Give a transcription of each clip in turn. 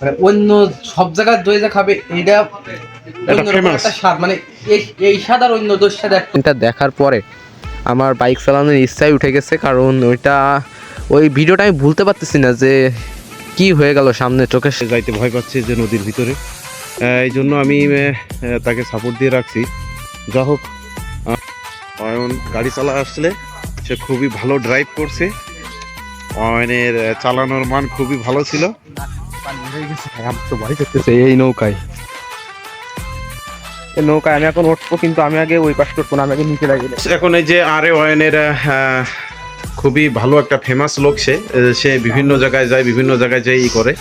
মানে অন্য সব জায়গায় দই যা খাবে এইটা অন্যরকম একটা স্বাদ, মানে এই স্বাদ আর অন্য দই স্বাদ একটা দেখার পরে আমার বাইক চালানোর ইচ্ছাই উঠে গেছে। কারণ ওই ভিডিওটা আমি ভুলতে পারতেছি না যে কি হয়ে গেল সামনে চোখে যাইতে ভয় পাচ্ছে যে নদীর ভিতরে, এই জন্য আমি তাকে সাপোর্ট দিয়ে রাখছি। যা হোক, অয়ন গাড়ি চালা আসলে সে খুবই ভালো ড্রাইভ করছে। অয়নের চালানোর মান খুবই ভালো ছিল। আমার তো ভয় করতেছে এই নৌকায় আমি এখন উঠবো, কিন্তু আমি আগে ওই পাশ করবো না, আমি আগে নিচে লাগিয়ে এখন এই যে আরে অয়নের খুবই ভালো একটা ফেমাস লোক, সে বিভিন্ন জায়গায় যায়, বিভিন্ন জায়গায় যাই করে।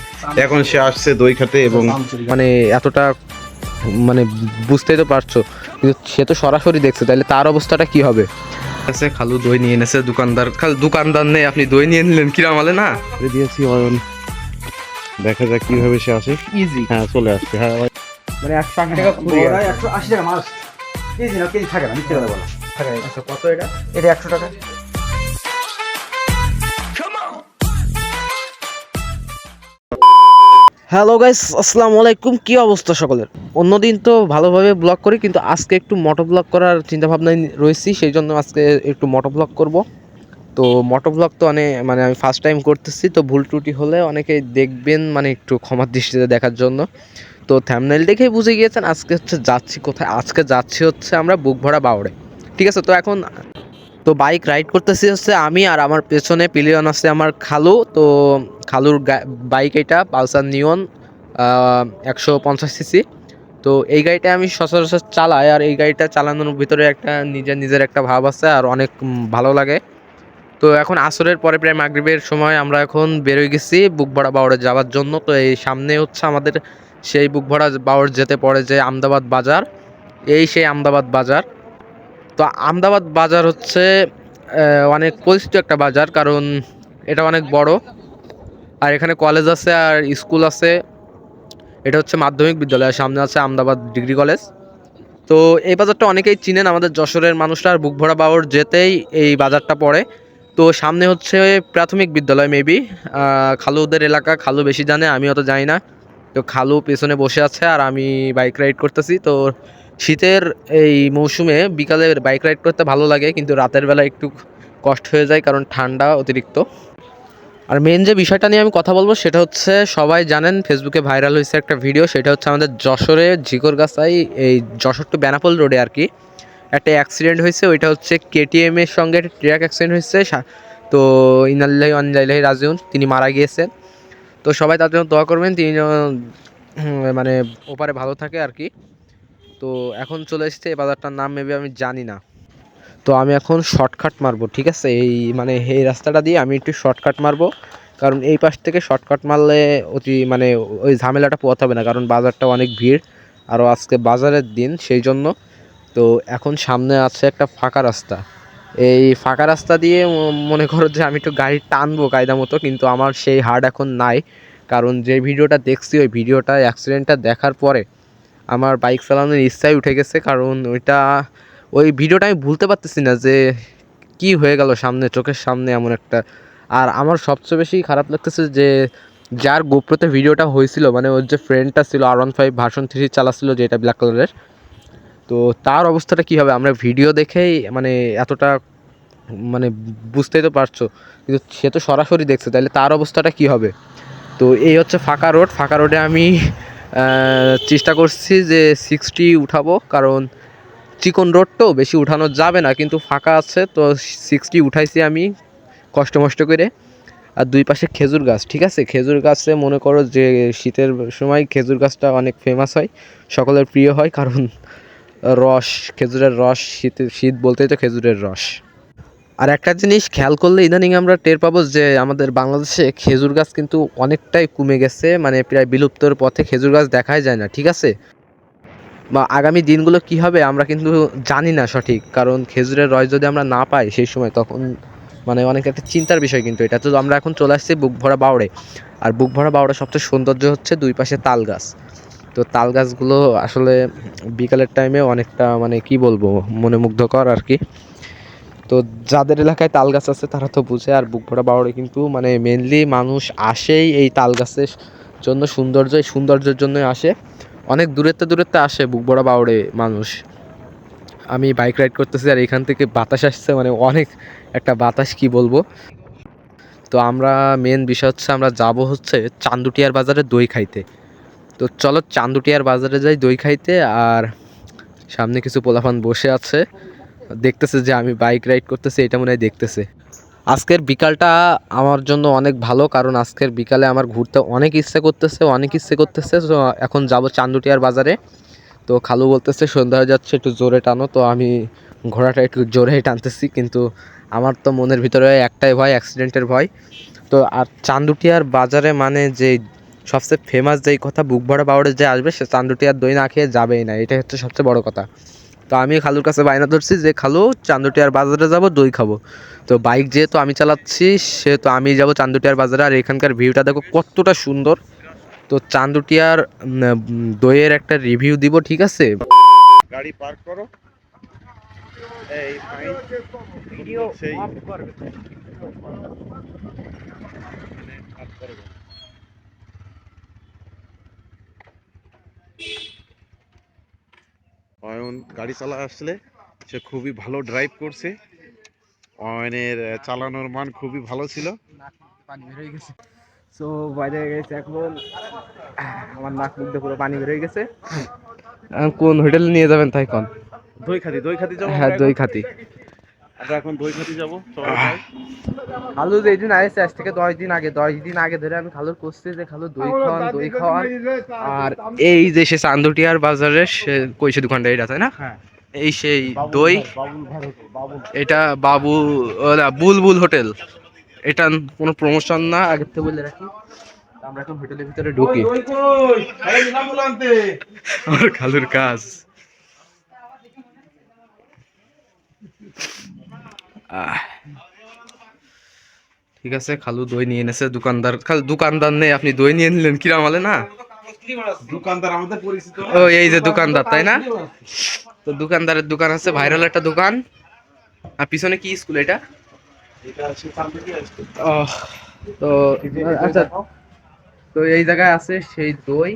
এখন সে আসছে দই খেতে এবং মানে এতটা মানে বুঝতেই তো পারছো, কিন্তু সে তো সরাসরি দেখছে, তাহলে তার অবস্থাটা কি হবে। খালু দই নিয়ে এনেছে, দোকানদার নেই, আপনি দই নিয়ে নিলেন কিরাম হলে না দিয়েছি অয়ন, দেখা যাক কিভাবে সে আসে। ইজি, হ্যাঁ চলে আসছে। হ্যাঁ মানে 180 টাকা পুরি, 180 টাকা মাছ কেজি না, কেজি থাকে না, মিথ্যে কথা বলা থাকে। আচ্ছা কত এটা? এটা 100 টাকা। হ্যালো গাইস, আসসালামু আলাইকুম। কি অবস্থা সকলের? অন্যদিন তো ভালোভাবে ব্লগ করি, কিন্তু আজকে একটু মোটো ব্লগ করার চিন্তা ভাবনায় রয়েছি, সেই জন্য আজকে একটু মোটো ব্লগ করব। তো মোটো ব্লগ তো মানে আমি ফার্স্ট টাইম করতেছি, তো ভুল ত্রুটি হলে অনেকেই দেখবেন, মানে একটু ক্ষমার দৃষ্টিতে দেখার জন্য। তো থাম্বনেল দেখেই বুঝে গিয়েছেন আজকে যাচ্ছি কোথায়। আজকে যাচ্ছি আমরা বুকভরা বাউড়ে, ঠিক আছে। তো বাইক রাইড করতেছি আমি, আর আমার পেছনে পিলিয়ন আছে আমার খালু। তো খালুর বাইক এটা পালসার নিয়ন 150 সিসি। তো এই গাড়িটা আমি সচরাচর চালাই, আর এই গাড়িটা চালানোর ভিতরে একটা নিজের একটা ভাব আছে, আর অনেক ভালো লাগে। তো এখন আসরের পরে প্রায় মাগরিবের সময় আমরা এখন বেরোয় গেছি বুকভরা বাউড়ে যাওয়ার জন্য। তো এই সামনে আমাদের সেই বুকভরা বাউড় যেতে পড়ে যে আমদাবাদ বাজার, সেই আমদাবাদ বাজার। তো আমদাবাদ বাজার অনেক পরিচিত একটা বাজার, কারণ এটা অনেক বড়, আর এখানে কলেজ আছে আর স্কুল আছে। এটা মাধ্যমিক বিদ্যালয়, সামনে আছে আমদাবাদ ডিগ্রি কলেজ। তো এই বাজারটা অনেকেই চিনেন আমাদের যশোরের মানুষরা, আর বুকভরা বাউড় যেতেই এই বাজারটা পড়ে। তো সামনে প্রাথমিক বিদ্যালয়, মেবি খালুদের এলাকা, খালু বেশি জানে, আমি অত জানি না। তো খালু পেছনে বসে আছে আর আমি বাইক রাইড করতেছি। তো শীতের এই মৌসুমে বিকালে বাইক রাইড করতে ভালো লাগে, কিন্তু রাতের বেলা একটু কষ্ট হয়ে যায়, কারণ ঠান্ডা অতিরিক্ত। আর মেন যে বিষয়টা নিয়ে আমি কথা বলবো সেটা সবাই জানেন, ফেসবুকে ভাইরাল হয়েছে একটা ভিডিও, সেটা আমাদের যশোরে ঝিকরগাছায়, এই যশোর টু বেনাপোল রোডে আর কি, একটা অ্যাক্সিডেন্ট হয়েছে। ওইটা কেটিএম এর সঙ্গে একটা ট্রাক অ্যাক্সিডেন্ট হয়েছে। তো ইনালিল্লাহি ওয়া ইন্না ইলাইহি রাজিউন, তিনি মারা গিয়েছেন। তো সবাই তার জন্য দোয়া করবেন, তিনি মানে ওপারে ভালো থাকে আর কি। তো এখন চলে এসেছে, এই বাজারটার নাম মেবি আমি জানি না। তো আমি এখন শর্টকাট মারবো, ঠিক আছে। এই রাস্তাটা দিয়ে আমি একটু শর্টকাট মারবো, কারণ এই পাশ থেকে শর্টকাট মারলে ওই ঝামেলাটা পোহাতে হবে না, কারণ বাজারটা অনেক ভিড়, আরও আজকে বাজারের দিন, সেই জন্য। তো এখন সামনে আছে একটা ফাঁকা রাস্তা, এই ফাঁকা রাস্তা দিয়ে মনে করো যে আমি একটু গাড়ি টানবো কায়দা মতো, কিন্তু আমার সেই হার্ড এখন নাই। কারণ যে ভিডিওটা দেখছি, ওই ভিডিওটা অ্যাক্সিডেন্টটা দেখার পরে আমার বাইক চালানোর ইচ্ছাই উঠে গেছে। কারণ ওই ভিডিওটা আমি ভুলতে পারতেছি না যে কি হয়ে গেল সামনে চোখের সামনে এমন একটা। আর আমার সবচেয়ে বেশি খারাপ লাগতেছে যে যার গোপ্রোতে ভিডিওটা হয়েছিল, মানে ওর যে ফ্রেন্ডটা ছিল R15 ভার্সন 3 চালাচ্ছিল, যেটা ব্ল্যাক কালারের, তো তার অবস্থাটা কী হবে আমরা ভিডিও দেখেই মানে এতটা মানে বুঝতেই তো পারছো, কিন্তু সে তো সরাসরি দেখছে, তাহলে তার অবস্থাটা কী হবে। তো এই ফাঁকা রোড, ফাঁকা রোডে আমি চেষ্টা করছি যে 60 উঠাবো, কারণ চিকন রোড তো বেশি উঠানো যাবে না, কিন্তু ফাঁকা আছে, তো 60 উঠাইছি আমি কষ্ট মষ্ট করে। আর দুই পাশে খেজুর গাছ, ঠিক আছে। খেজুর গাছে মনে করো যে শীতের সময় খেজুর গাছটা অনেক ফেমাস হয়, সকলের প্রিয় হয়, কারণ খেজুরের রস, শীত বলতেই তো খেজুরের রস। আর একটা জিনিস খেয়াল করলে ইদানিং আমরা টের পাবো যে আমাদের বাংলাদেশে খেজুর গাছ কিন্তু অনেকটাই কমে গেছে, মানে প্রায় বিলুপ্তর পথে, খেজুর গাছ দেখাই যায় না, ঠিক আছে। বা আগামী দিনগুলো কি হবে আমরা কিন্তু জানি না সঠিক, কারণ খেজুরের রস যদি আমরা না পাই সেই সময়, তখন মানে অনেক একটা চিন্তার বিষয়। কিন্তু এটা তো আমরা এখন চলে আসছি বুকভরা বাউড়ে, আর বুকভরা বাউড়ে সবচেয়ে সৌন্দর্য দুই পাশে তাল গাছ। তো তাল গাছগুলো আসলে বিকালের টাইমে অনেকটা মানে কি বলবো, মনে মুগ্ধকর আর কি। তো যাদের এলাকায় তাল গাছ আছে তারা তো বুঝে। আর বুকভরা বাউড়ে কিন্তু মানে মেনলি মানুষ আসেই এই তাল গাছে জন্য সৌন্দর্য, এই সৌন্দর্যের জন্যই আসে। অনেক দূরেতে আসে বুকভরা বাউড়ে মানুষ। আমি বাইক রাইড করতেছি আর এখান থেকে বাতাস আসছে, মানে অনেক একটা বাতাস, কি বলবো। তো আমরা মেন বিষয় হচ্ছে আমরা যাব হচ্ছে চান্দুটিয়ার বাজারে দই খাইতে। তো চলো চান্দুটিয়ার বাজারে যাই দই খাইতে। আর সামনে কিছু পোলাপান বসে আছে, দেখতেছে যে আমি বাইক রাইড করতেছি, এটা মনে হয় দেখতেছে। আজকের বিকালটা আমার জন্য অনেক ভালো, কারণ আজকের বিকালে আমার ঘুরতে অনেক ইচ্ছে করতেছে। তো এখন যাব চান্দুটিয়ার বাজারে। তো খালু বলতেছে সন্ধ্যা হয়ে যাচ্ছে, একটু জোরে টানো। তো আমি ঘোড়াটা একটু জোরেই টানতেছি, কিন্তু আমার তো মনের ভিতরে একটাই ভয়, অ্যাক্সিডেন্টের ভয়। তো আর চান্দুটিয়ার বাজারে মানে যে সবচেয়ে ফেমাস যেই কথা, বুকভরা বাউড়ে যে আসবে সে চান্দুটিয়ার দই না খেয়ে যাবেই না, এটাই হচ্ছে সবচেয়ে বড় কথা। তো আমি খালুর কাছে বায়না ধরছি যে খালু চান্দুটিয়ার বাজারে যাব, দই খাবো। তো বাইক যেহেতু আমি চালাচ্ছি, সেহেতু আমি যাব চান্দুটিয়ার বাজারে। আর এখানকার ভিউটা দেখো কতটা সুন্দর। তো চান্দুটিয়ার দইয়ের একটা রিভিউ দিব, ঠিক আছে? গাড়ি পার্ক করো। এই ফাইন ভিডিও অফ করবে। অয়ন গাড়ি চালা আসলে সে খুবই ভালো ড্রাইভ করছে। অয়নের চালানোর মান খুবই ভালো ছিল। পানি বের হয়ে গেছে। সো বাইরে গেছে এখন, আমার নাক মুখ দিয়ে পুরো পানি বের হয়ে গেছে। কোন হোটেলে নিয়ে যাবেন তাই কোন? দই খাতি যাবো। হ্যাঁ, দই খাতি। আমরা এখন দই খাতি যাবো, চলো যাই। খালু যেদিন আসছে, আজ থেকে 10 দিন আগে ধরে আমি খালুর করছি যে খালু দই খাওয়ান। আর এই যে সে চান্দুটিয়ার বাজারে সে কইছে দোকানটা, এটা তাই না? এই সেই দই, এটা বাবু বুলবুল হোটেল। এটা কোনো প্রমোশন না, আগের থেকে বলে রাখি। আমরা এখন হোটেলের ভিতরে ঢুকি। আমার খালুর কাজ। ঠিক আছে, খালু দই নিয়ে এনেছে। দোকানদার নেই, আপনি দই নিয়ে নিলেন কিরাম হলে না? দোকানদার আমাদের পরিচিত। ও এই যে দোকানদার, তাই না? তো দোকানদারের দোকান আছে, ভাইরাল একটা দোকান। আর পিছনে কি স্কুল এটা? তো আচ্ছা, তো এই জায়গায় আছে সেই দই।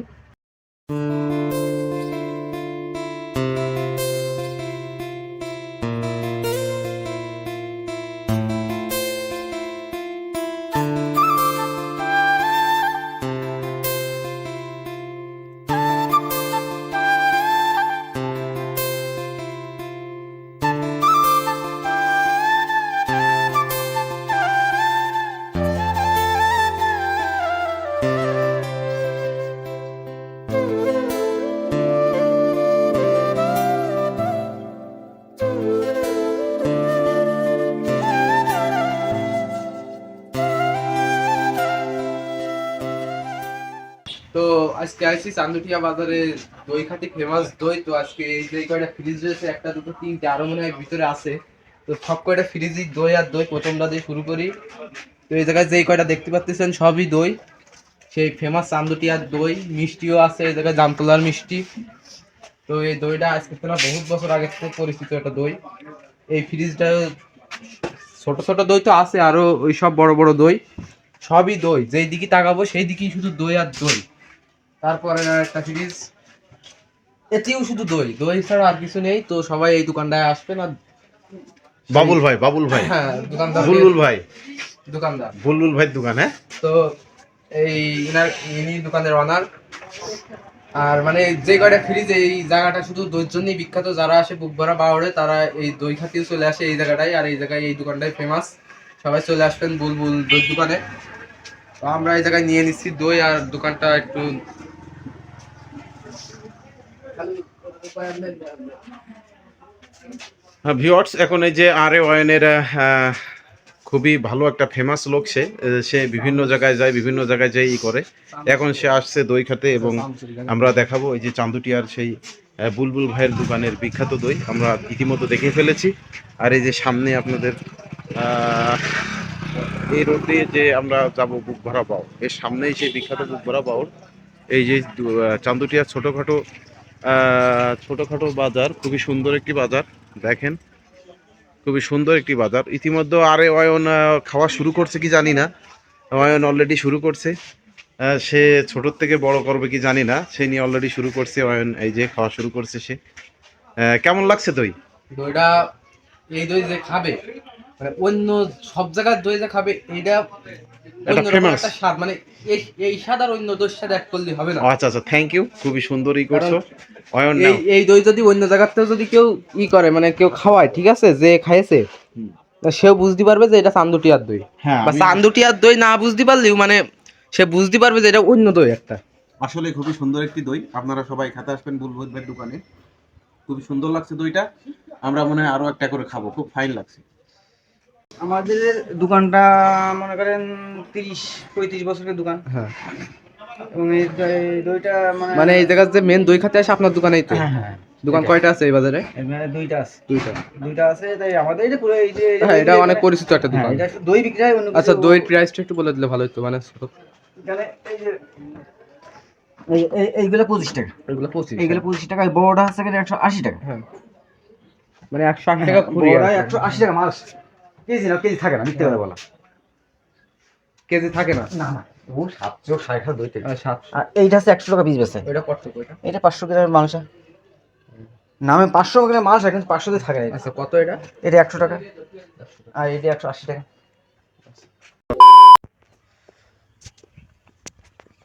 তো আজকে আসছি চান্দুটিয়া বাজারে দই খাতি, ফেমাস দই। তো আজকে এই যে কয়টা ফ্রিজ রয়েছে, একটা দুটো তিনটে আরো মনে হয় ভিতরে আছে। তো সব কয়টা ফ্রিজই দই আর দই, প্রথমটা দিয়ে শুরু করি। তো এই জায়গায় যে কয়টা দেখতে পাচ্ছেন সবই দই, সেই ফেমাস চান্দুটিয়ার দই। মিষ্টিও আছে এই জায়গায়, জামতলার মিষ্টি। তো এই দইটা আজকে না বহুত বছর আগে থেকে পরিচিত একটা দই। এই ফ্রিজটা ছোট ছোট দই তো আছে, আরো ওই সব বড় বড় দই, সবই দই। যেই দিকে তাকাবো সেই দিকেই শুধু দই আর দই। তারপরে একটা ফ্রিজ, এতেও শুধু দই, দই ছাড়া আর কিছু নেই। তো সবাই এই দোকানটায় আসবে না। বাবুল ভাই হ্যাঁ, দোকানদার বুলবুল ভাই, দোকানদার বুলবুল ভাইয়ের দোকান। হ্যাঁ, তো এই ইনি দোকানের অনার। আর মানে যে কয়টা ফ্রিজ, এই জায়গাটা শুধু দইয়ের জন্যই বিখ্যাত। যারা আসে বুকভরা বাউড়ে তারা এই দই খাতিও চলে আসে এই জায়গাটায়। আর এই জায়গায় এই দোকানটাই ফেমাস, সবাই চলে আসবেন বুলবুল দইয়ের দোকানে। তো আমরা এই জায়গায় নিয়ে নিচ্ছি দই। আর দোকানটা একটু ভিউয়ার্স, এখন এই যে আর এ ওয়াইনের খুবই ভালো একটা ফেমাস লোক। সে বিভিন্ন জায়গায় যায়, বিভিন্ন জায়গায় যেই করে। এখন সে আসছে দই খেতে, এবং আমরা দেখাবো এই যে চান্দুটিয়ার সেই বুলবুল ভাইয়ের দোকানের বিখ্যাত দই আমরা ইতিমধ্যে দেখে ফেলেছি। আর এই যে সামনে আপনাদের এই রোড দিয়ে যে আমরা যাবো বুকভরা বাউর, এর সামনেই সেই বিখ্যাত বুকভরা বাউর। এই যে চান্দুটিয়ার ছোটোখাটো বাজার, খুবই সুন্দর একটি বাজার। দেখেন, খুবই সুন্দর একটি বাজার। ইতিমধ্যে আরে অয়ন খাওয়া শুরু করছে কি জানি না, অয়ন অলরেডি শুরু করছে। সে ছোটোর থেকে বড় করবে কি জানি না, সে নিয়ে অলরেডি শুরু করছে অয়ন, এই যে খাওয়া শুরু করছে সে। কেমন লাগছে দই? দইটা, এই দই যে খাবে মানে অন্য সব জায়গার দই যে খাবে এইটা এটা অন্যরকম ফেমাস। একটা স্বাদ, মানে এই এই স্বাদ আর অন্য দইয়ের স্বাদ এক করলে হবে না। আচ্ছা আচ্ছা, থ্যাংক ইউ, খুবই সুন্দরই করছো অয়ন। এই নাও। এই দই যদি অন্য জায়গার থেকেও যদি কেউ করে মানে কেউ খাওয়ায়, ঠিক আছে, যে খাইছে সেও বুঝতে পারবে যে এটা চান্দুটিয়ার দই। হ্যাঁ, বা চান্দুটিয়ার দই না বুঝতে পারলেও মানে সে বুঝতে পারবে যে এটা অন্য দই একটা। আসলে খুবই সুন্দর একটি দই, আপনারা সবাই খেতে আসবেন বুলবুল ভাইয়ের দোকানে। খুবই সুন্দর লাগছে দইটা, আমরা মনে হয় আরো একটা করে খাবো, খুব ফাইন লাগছে। আমাদের দোকানটা মনে করেন 30-35 বছরের দোকান। হ্যাঁ, এবং এই দইটা মানে এই জায়গার যে মেন দই খাতে আসে আপনার দোকানেই তো। হ্যাঁ হ্যাঁ, দোকান কয়টা আছে এই বাজারে? এখানে দুইটা আছে। দুইটা। দুইটা আছে, তাই আমাদের এই যে পুরো এই যে হ্যাঁ, এটা অনেক পরিচিত একটা হ্যাঁ, দোকান। এটা শুধু দই বিক্রি হয়, অন্য আচ্ছা, কিছু- দইয়ের প্রাইসটা একটু বলে দিলে ভালো হতো, মানে এখানে এই যে এইগুলো 25 টাকা, এগুলো 25। এইগুলো 25 টাকা, বড়টা আছে এখানে 180 টাকা। হ্যাঁ, মানে 108 টাকা খুরি। বড়টা 180 টাকা মাস। কেজি না, কেজি থাকে না, মিথ্যে কথা বলা। কেজি থাকে না? না না, ও 760 দইটা। 700। আর এইটা আছে 100 টাকা পিস বেচে। ওইটা কত কয়টা? এটা 500 গ্রামের মাংস। নামে 500 গ্রামের মাংস, কিন্তু 500 দিয়ে থাকে না। আচ্ছা, কত এটা? এটা 100 টাকা, আর এটা 180 টাকা।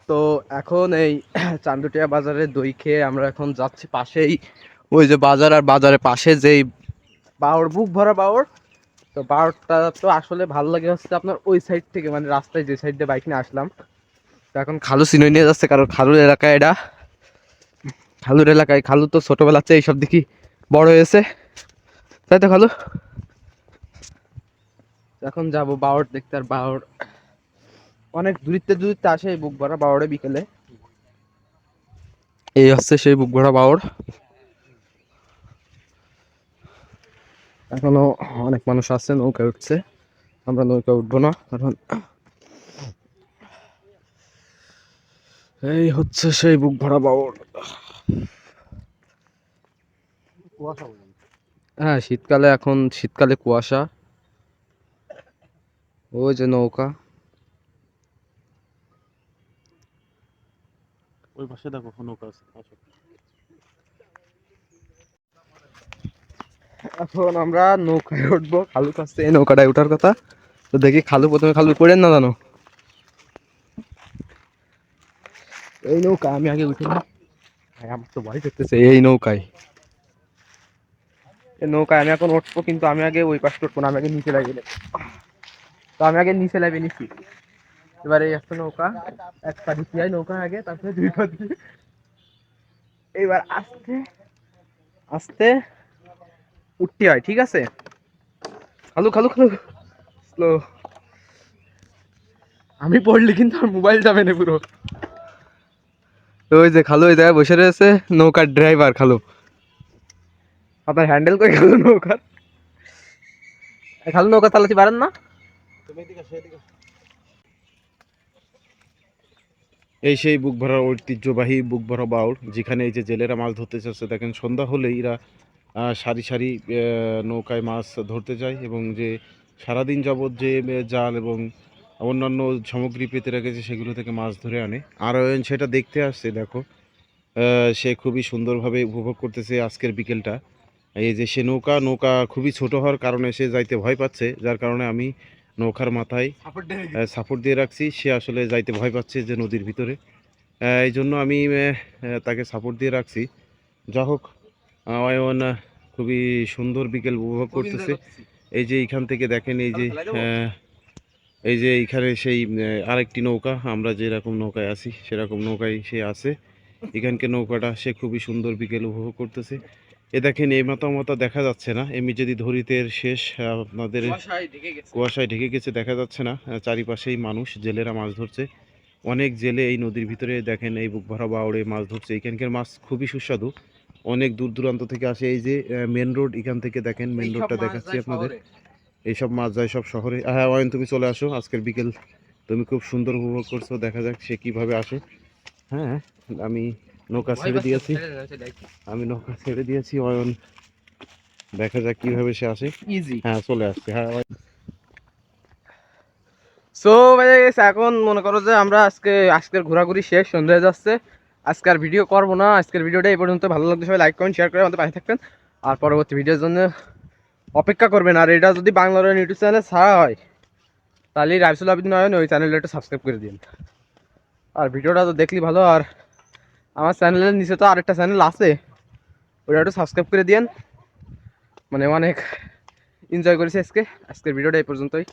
তো এখন এই চান্দুটিয়া বাজারে দই খেয়ে আমরা এখন যাচ্ছি পাশেই ওই যে বাজার, আর বাজারের পাশে যেই বাওড়, বুক ভরা বাওড়। তো বাওড়টা তো আসলে ভালো লাগে হচ্ছে আপনার ওই সাইড থেকে, মানে রাস্তায় যে সাইড দিয়ে বাইক নিয়ে আসলাম। তো এখন খালু সিনই নিয়ে যাচ্ছে, কারণ খালুর এলাকায় এটা, খালুর এলাকায় খালু তো ছোটবেলাতে এইসব দেখি বড় হয়েছে, তাই তো খালু? এখন যাবো বাওড় দেখতে, আর বাওড় অনেক দূরিত্বে দূরিত্বে আসে এই বুক ভরা বাওড়ে বিকেলে। এই হচ্ছে সেই বুক ভরা বাওড়। এখনো অনেক মানুষ আছে, নৌকায় উঠছে, আমরা নৌকায় উঠবো না, কারণ এই হচ্ছে সেই বুক ভরা বাওড়। হ্যাঁ, শীতকালে, এখন শীতকালে কুয়াশা। ওই যে নৌকা, ওই পাশে দেখো নৌকা আছে। এখন আমরা নৌকায় উঠবো, খালু কাছে এই নৌকাটায় ওঠার কথা। তো দেখি খালু, প্রথমে খালু পড়েন না জানো, এই নৌকা আমি আগে উঠি না। ভাই, আমার তো ভয় করতেছে এই নৌকায়। এই নৌকায় আমি এখন উঠবো, কিন্তু আমি আগে ওই পাশে উঠবো না, আমি আগে নিচে লাগিয়ে নেবো। তো আমি আগে নিচে লাগিয়ে নিচ্ছি। এবারে এই একটা নৌকা, এক পা দিতে হয় নৌকা আগে, তারপরে দুই পা দিয়ে এইবার আস্তে আস্তে উঠতে হয়, ঠিক আছে? খালু খালু খালু, স্লো। আমি পড়লি কিন্তু আর মোবাইল যাবে না পুরো। তো ওই যে খালু ওই জায়গায় বসে রয়েছে, নৌকার ড্রাইভার খালু। আপনার হ্যান্ডেল করে খালু নৌকার, খালু নৌকা চালাতে পারেন না? এই সেই বুক ভরা ঐতিহ্যবাহী বুক ভরা বাউল, যেখানে এই যে জেলেরা মাছ ধরতে চাচ্ছে, দেখেন সন্ধ্যা হলেই এরা সারি সারি নৌকায় মাছ ধরতে যায়, এবং যে সারাদিন যাবৎ যে জাল এবং অন্যান্য সামগ্রী পেতে রেখেছে সেগুলো থেকে মাছ ধরে আনে। আর সেটা দেখতে আসছে, দেখো সে খুবই সুন্দরভাবে উপভোগ করতেছে আজকের বিকেলটা। এই যে সে নৌকা নৌকা খুবই ছোট হওয়ার কারণে সে যাইতে ভয় পাচ্ছে, যার কারণে আমি নৌকার মাথায় সাপোর্ট দিয়ে রাখছি। সে আসলে যাইতে ভয় পাচ্ছে যে নদীর ভিতরে, এই জন্য আমি তাকে সাপোর্ট দিয়ে রাখছি। যা হোক, অয়ন খুবই সুন্দর বিকেল উপভোগ করতেছে। এই যে এইখান থেকে দেখেন, এই যে এইখানে সেই আরেকটি নৌকা, আমরা যেরকম নৌকায় আছি সেরকম নৌকায় সে আছে। এখানকার নৌকাটা সে খুবই সুন্দর বিকেল উপভোগ করতেছে। এ দেখেন, এই মাথা দেখা যাচ্ছে না, এমনি যদি ধরিতের শেষ আপনাদের কুয়াশায় ঢেকে গেছে, দেখা যাচ্ছে না। চারিপাশেই মানুষ, জেলেরা মাছ ধরছে। অনেক জেলে এই নদীর ভিতরে দেখেন এই বুক ভরা বাওড়ে মাছ ধরছে। এখানকার মাছ খুবই সুস্বাদু, অনেক দূর দূরান্ত থেকে আসে। এই যে মেন রোড, এখান থেকে দেখেন মেন রোডটা দেখাচ্ছি আপনাদের। এইসব মাছ যায় সব শহরে। হ্যাঁ অয়ন, তুমি চলে আসো, আজকের বিকেল তুমি খুব সুন্দর উপভোগ করছো, দেখা যাক সে কিভাবে আসে। হ্যাঁ, আমি নৌকা ছেড়ে দিয়েছি, অয়ন দেখা যাক কিভাবে সে আসে। ইজি। হ্যাঁ, চলে আসছে। হ্যাঁ, সো ভাই এখন মনে করো যে আমরা আজকের ঘোরাঘুরি শেষ, সন্ধ্যা হয়ে যাচ্ছে। আজকে আর ভিডিও করবো না, আজকের ভিডিওটা এই পর্যন্ত। ভালো লাগলে সবাই লাইক কমেন্ট শেয়ার করে আমাদের পাশে থাকবেন, আর পরবর্তী ভিডিওর জন্য অপেক্ষা করবেন। আর এটা যদি বাংলার ইউটিউব চ্যানেলে ছাড়া হয় তাহলে রাইসুল আবিদিন নয়ন ওই চ্যানেলটা একটু সাবস্ক্রাইব করে দিন। আর ভিডিওটা তো দেখলি ভালো, আর আমার চ্যানেলের নিচে তো আরেকটা চ্যানেল আছে, ওটা একটু সাবস্ক্রাইব করে দিন। মানে অনেক এনজয় করেছি আজকের ভিডিওটা এই পর্যন্তই।